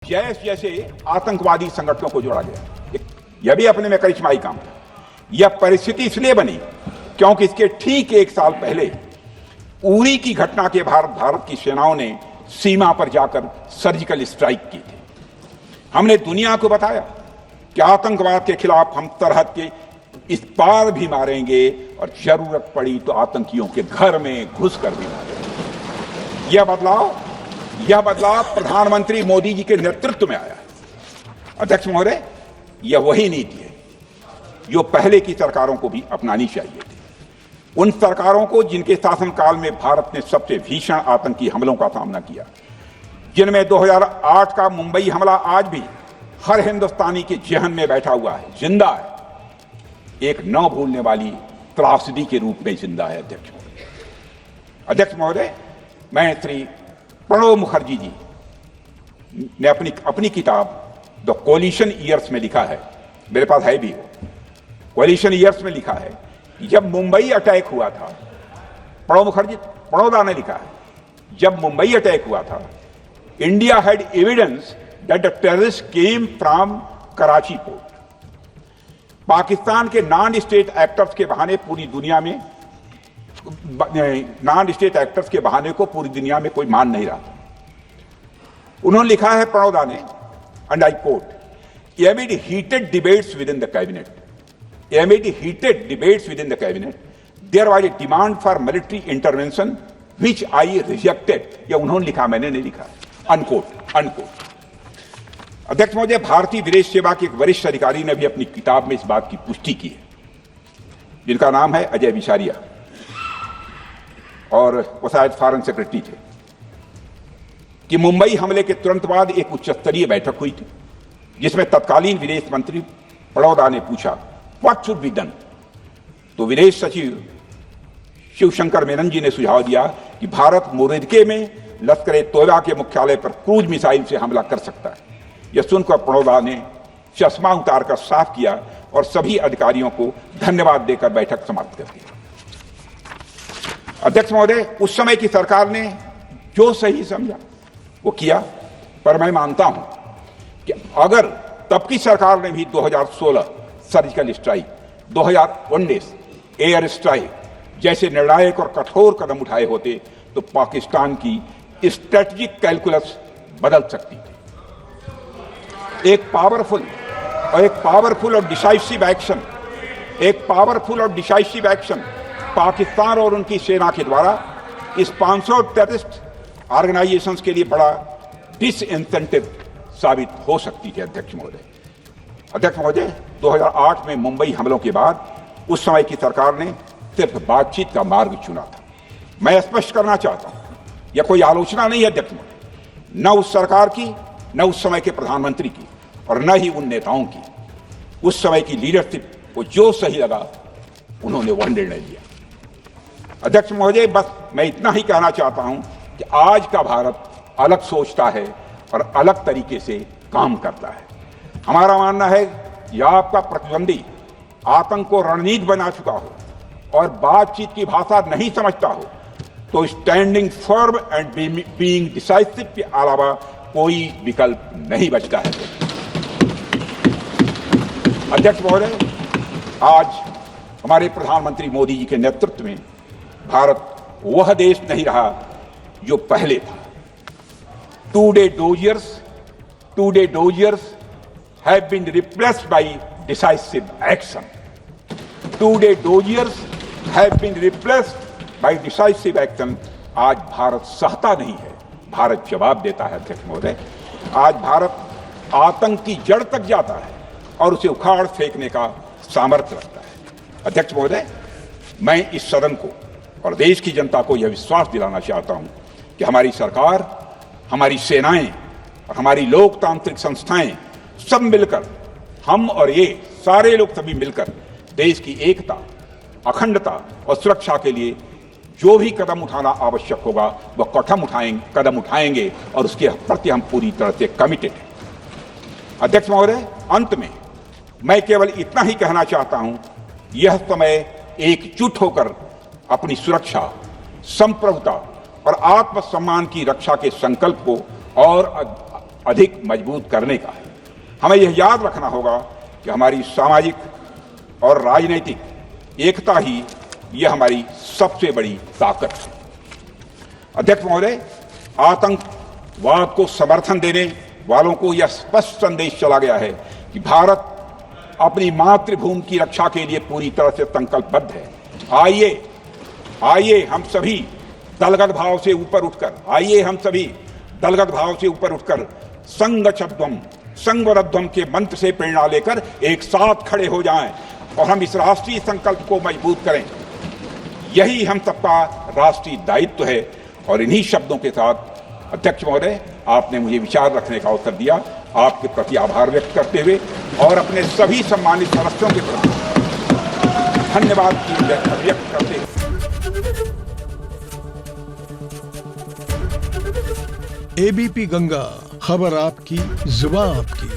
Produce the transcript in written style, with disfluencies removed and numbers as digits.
जैश जैसे आतंकवादी संगठनों को जोड़ा गया। यह भी अपने में करिश्माई काम था। यह परिस्थिति इसलिए बनी क्योंकि इसके ठीक एक साल पहले उरी की घटना के भारत की सेनाओं ने सीमा पर जाकर सर्जिकल स्ट्राइक की थी। हमने दुनिया को बताया कि आतंकवाद के खिलाफ हम सरहद के इस पार भी मारेंगे और जरूरत पड़ी तो आतंकियों के घर में घुसकर भी मारेंगे। यह बदलाव प्रधानमंत्री मोदी जी के नेतृत्व में आया। अध्यक्ष महोदय, यह वही नीति है जो पहले की सरकारों को भी अपनानी चाहिए थी। उन सरकारों को जिनके शासनकाल में भारत ने सबसे भीषण आतंकी हमलों का सामना किया, जिनमें 2008 का मुंबई हमला आज भी हर हिंदुस्तानी के जहन में बैठा हुआ है, जिंदा है, एक न भूलने वाली त्रासदी के रूप में जिंदा है। अध्यक्ष महोदय, मैं श्री प्रणब मुखर्जी जी ने अपनी किताब द कोलिशन ईयर्स में लिखा है, मेरे पास है भी वो, कोलिशन ईयर्स में लिखा है, जब मुंबई अटैक हुआ था, प्रणब ने लिखा है, जब मुंबई अटैक हुआ था, India had evidence that the terrorist came from Karachi port. Pakistan के नॉन स्टेट एक्टर्स के बहाने पूरी दुनिया में को पूरी दुनिया में कोई मान नहीं रहा था। उन्होंने लिखा है प्रणब ने, and I quote, amid heated debates within the cabinet, there was a demand for military intervention which I rejected. यह उन्होंने लिखा, मैंने नहीं लिखा, अनकोट। अध्यक्ष महोदय, भारतीय विदेश सेवा के एक वरिष्ठ अधिकारी ने भी अपनी किताब में इस बात की पुष्टि की है, जिनका नाम है अजय बिसारिया, और वो शायद फॉरेन सेक्रेटरी थे, कि मुंबई हमले के तुरंत बाद एक उच्च स्तरीय बैठक हुई थी जिसमें तत्कालीन विदेश मंत्री प्रणब ने पूछा व्हाट शुड बी डन। तो विदेश सचिव शिवशंकर मेनन जी ने सुझाव दिया कि भारत मोरदके में लश्कर तोयबा के मुख्यालय पर क्रूज मिसाइल से हमला कर सकता है। यह सुनकर प्रणब ने चश्मा उतारकर साफ किया और सभी अधिकारियों को धन्यवाद देकर बैठक समाप्त कर दी। अध्यक्ष महोदय, उस समय की सरकार ने जो सही समझा वो किया, पर मैं मानता हूं कि अगर तब की सरकार ने भी 2016 सर्जिकल स्ट्राइक, 2019 एयर स्ट्राइक जैसे निर्णायक और कठोर कदम उठाए होते तो पाकिस्तान की स्ट्रेटेजिक कैलकुलस बदल सकती थी। एक पावरफुल और डिसाइसिव एक्शन पाकिस्तान और उनकी सेना के द्वारा इस 500 टेररिस्ट ऑर्गेनाइजेशंस के लिए बड़ा डिसइंसेंटिव साबित हो सकती है। अध्यक्ष महोदय, 2008 में मुंबई हमलों के बाद उस समय की सरकार ने सिर्फ बातचीत का मार्ग चुना था। मैं स्पष्ट करना चाहता हूं, यह कोई आलोचना नहीं है अध्यक्ष महोदय, न उस सरकार की, न उस समय के प्रधानमंत्री की, और न ही उन नेताओं की। उस समय की लीडरशिप को जो सही लगा उन्होंने वह निर्णय लिया। अध्यक्ष महोदय, बस मैं इतना ही कहना चाहता हूं कि आज का भारत अलग सोचता है और अलग तरीके से काम करता है। हमारा मानना है कि आपका प्रतिद्वंदी आतंक को रणनीति बना चुका हो और बातचीत की भाषा नहीं समझता हो तो standing firm and being decisive के अलावा कोई विकल्प नहीं बचता है। अध्यक्ष महोदय, आज हमारे प्रधानमंत्री मोदी जी के नेतृत्व में भारत वह देश नहीं रहा जो पहले था। Two-day doziers have been replaced by decisive action. आज भारत सहता नहीं है, भारत जवाब देता है। अध्यक्ष महोदय, आज भारत आतंक की जड़ तक जाता है और उसे उखाड़ फेंकने का सामर्थ्य रखता है। अध्यक्ष महोदय, मैं इस सदन को और देश की जनता को यह विश्वास दिलाना चाहता हूं कि हमारी सरकार, हमारी सेनाएं और हमारी लोकतांत्रिक संस्थाएं सब मिलकर, हम और ये सारे लोग सभी मिलकर देश की एकता, अखंडता और सुरक्षा के लिए जो भी कदम उठाना आवश्यक होगा वह कदम उठाएंगे और उसके प्रति हम पूरी तरह से कमिटेड हैं। अध्यक्ष महोदय, अंत में मैं केवल इतना ही कहना चाहता हूं, यह समय एकजुट होकर अपनी सुरक्षा, संप्रभुता और आत्मसम्मान की रक्षा के संकल्प को और अधिक मजबूत करने का है। हमें यह याद रखना होगा कि हमारी सामाजिक और राजनीतिक एकता ही यह हमारी सबसे बड़ी ताकत है। अध्यक्ष महोदय, आतंकवाद को समर्थन देने वालों को यह स्पष्ट संदेश चला गया है कि भारत अपनी मातृभूमि की रक्षा के लिए पूरी तरह से संकल्पबद्ध है। आइए हम सभी दलगत भाव से ऊपर उठकर संगच्छध्वम संवरध्वम के मंत्र से प्रेरणा लेकर एक साथ खड़े हो जाएं और हम इस राष्ट्रीय संकल्प को मजबूत करें। यही हम सबका राष्ट्रीय दायित्व है। और इन्हीं शब्दों के साथ अध्यक्ष महोदय, आपने मुझे विचार रखने का अवसर दिया। आपके प्रति आभार व्यक्त करते हुए और अपने सभी सम्मानित सदस्यों के प्रति धन्यवाद व्यक्त करते हुए एबीपी गंगा, खबर आपकी, जुबान आपकी।